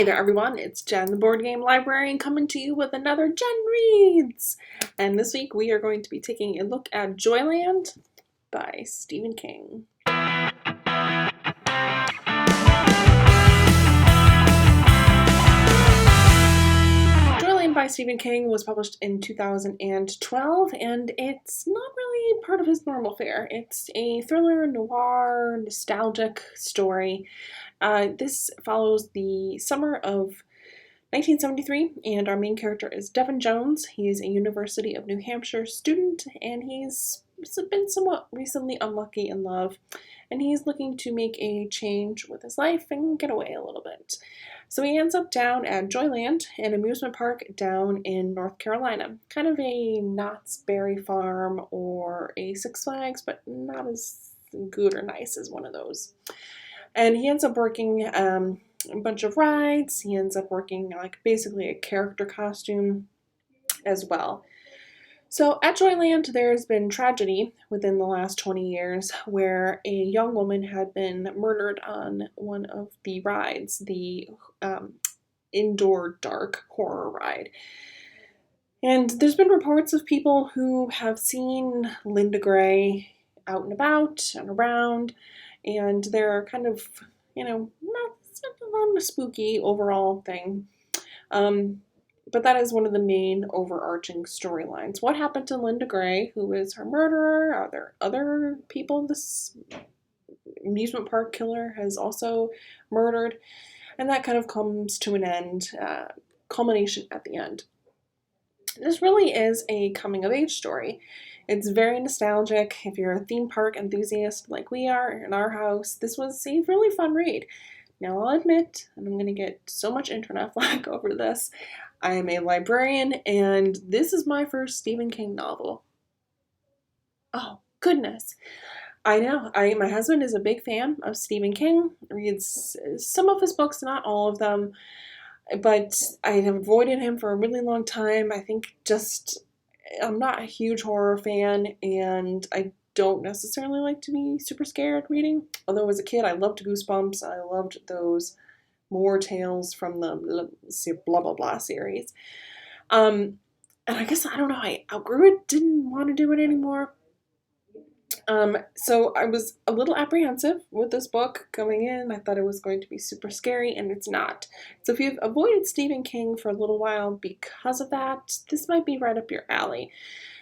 there everyone, it's Jen, the Board Game Librarian, coming to you with another Jen Reads! And this week we are going to be taking a look at Joyland by Stephen King. Joyland by Stephen King was published in 2012, and it's not really part of his normal fare. It's a thriller, noir, nostalgic story. This follows the summer of 1973, and our main character is Devin Jones. He's a University of New Hampshire student, and he's been somewhat recently unlucky in love, and he's looking to make a change with his life and get away a little bit. So he ends up down at Joyland, an amusement park down in North Carolina. Kind of a Knott's Berry Farm or a Six Flags, but not as good or nice as one of those. And he ends up working a bunch of rides. He ends up working like basically a character costume as well. So at Joyland, there's been tragedy within the last 20 years where a young woman had been murdered on one of the rides, the indoor dark horror ride. And there's been reports of people who have seen Linda Gray out and about and around, and they're kind of, not a spooky overall thing. But that is one of the main overarching storylines. What happened to Linda Gray? Who is her murderer? Are there other people this amusement park killer has also murdered? And that kind of comes to an end, culmination at the end. This really is a coming-of-age story. It's very nostalgic. If you're a theme park enthusiast like we are in our house, this was a really fun read. Now I'll admit, and I'm going to get so much internet flack over this, I am a librarian, and this is my first Stephen King novel. Oh, goodness. I know. My husband is a big fan of Stephen King, reads some of his books, not all of them, but I have avoided him for a really long time. I think I'm not a huge horror fan, and I don't necessarily like to be super scared reading. Although as a kid, I loved Goosebumps. I loved those more tales from the blah blah blah series. And I guess, I don't know, I outgrew it, didn't want to do it anymore. So I was a little apprehensive with this book coming in. I thought it was going to be super scary, and it's not. So if you've avoided Stephen King for a little while because of that, this might be right up your alley.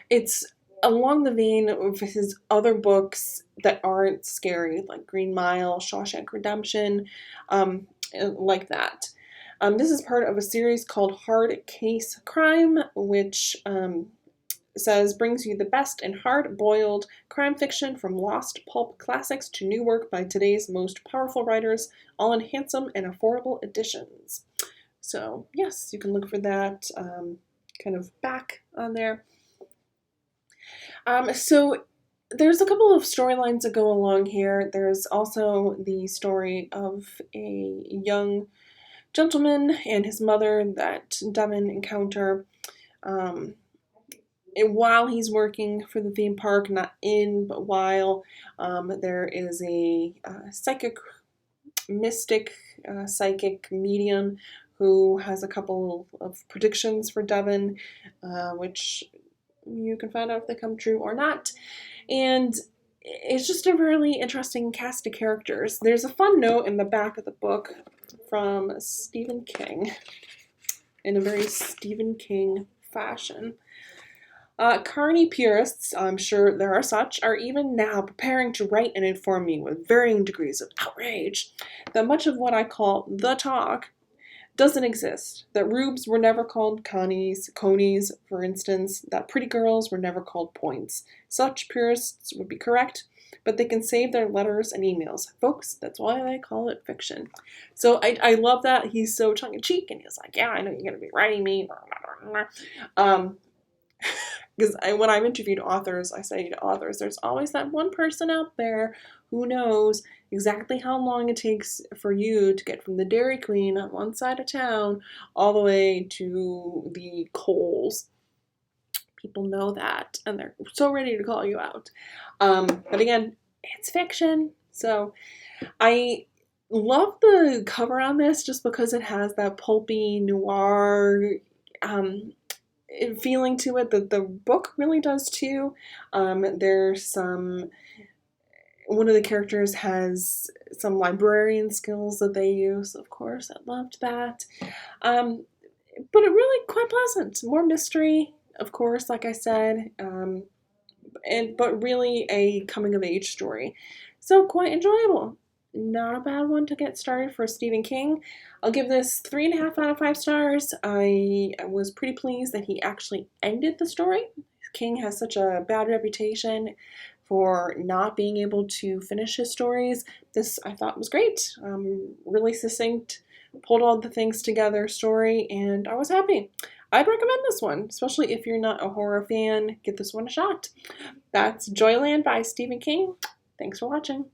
It's along the vein of his other books that aren't scary, like Green Mile, Shawshank Redemption, like that. This is part of a series called Hard Case Crime, which brings you the best in hard-boiled crime fiction from lost pulp classics to new work by today's most powerful writers, all in handsome and affordable editions. So yes, you can look for that kind of back on there. So there's a couple of storylines that go along here. There's also the story of a young gentleman and his mother that Devin encounter while he's working for the theme park, not in, but while. There is a psychic medium who has a couple of predictions for Devin, which you can find out if they come true or not. And it's just a really interesting cast of characters. There's a fun note in the back of the book from Stephen King in a very Stephen King fashion. Carny purists, I'm sure there are such, are even now preparing to write and inform me with varying degrees of outrage that much of what I call the talk doesn't exist, that rubes were never called conies, for instance, that pretty girls were never called points. Such purists would be correct, but they can save their letters and emails. Folks, that's why I call it fiction. So I love that. He's so tongue-in-cheek, and he's like, yeah, I know you're going to be writing me. Because when I've interviewed authors, I say to authors, there's always that one person out there who knows exactly how long it takes for you to get from the Dairy Queen on one side of town all the way to the Kohl's. People know that, and they're so ready to call you out. But again, it's fiction. So I Love the cover on this just because it has that pulpy noir um, feeling to it that the book really does too. There's some one of the characters has some librarian skills that they use. Of course, I loved that. Um, but it really quite pleasant. More mystery, of course, like I said, but really a coming of age story. So quite enjoyable. Not a bad one to get started for Stephen King. I'll give this 3.5 out of 5 stars. I was pretty pleased that he actually ended the story. King has such a bad reputation for not being able to finish his stories. This I thought was great. Really succinct, pulled all the things together story, and I was happy. I'd recommend this one, especially if you're not a horror fan. Give this one a shot. That's Joyland by Stephen King. Thanks for watching.